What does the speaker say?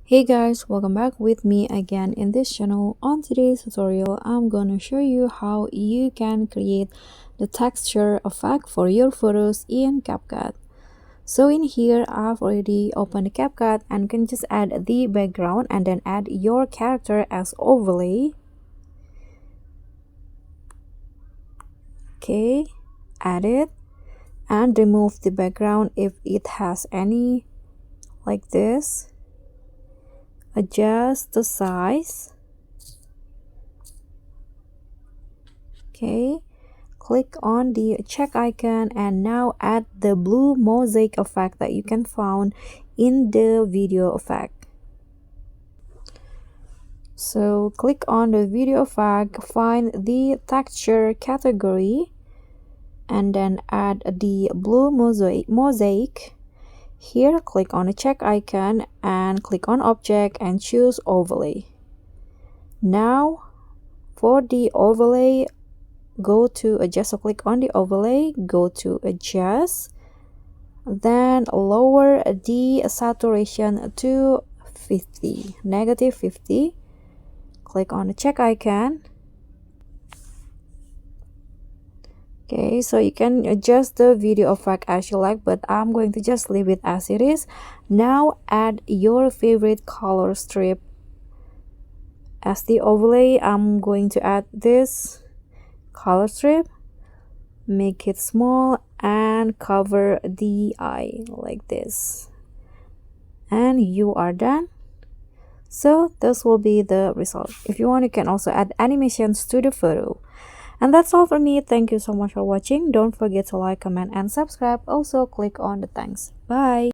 Hey guys, welcome back with me again in this channel. On today's tutorial, I'm gonna show you how you can create the texture effect for your photos in CapCut. So in here, I've already opened the CapCut and can just add the background and then add your character as overlay. Okay, add it and remove the background if it has any, like this. Adjust the size. Okay, click on the check icon and now add the blue mosaic effect that you can find in the video effect. So click on the video effect, find the texture category and then add the blue mosaic. Here click on the check icon and click on object and choose overlay. Now for the overlay, go to adjust. So click on the overlay, go to adjust, then lower the saturation to 50, negative 50. Click on the check icon. Okay, so you can adjust the video effect as you like, but I'm going to just leave it as it is. Now add your favorite color strip as the overlay. I'm going to add this color strip, make it small and cover the eye like this, and you are done. So this will be the result. If you want, you can also add animations to the photo. And that's all for me. Thank you so much for watching. Don't forget to like, comment and subscribe. Also click on the thanks. Bye.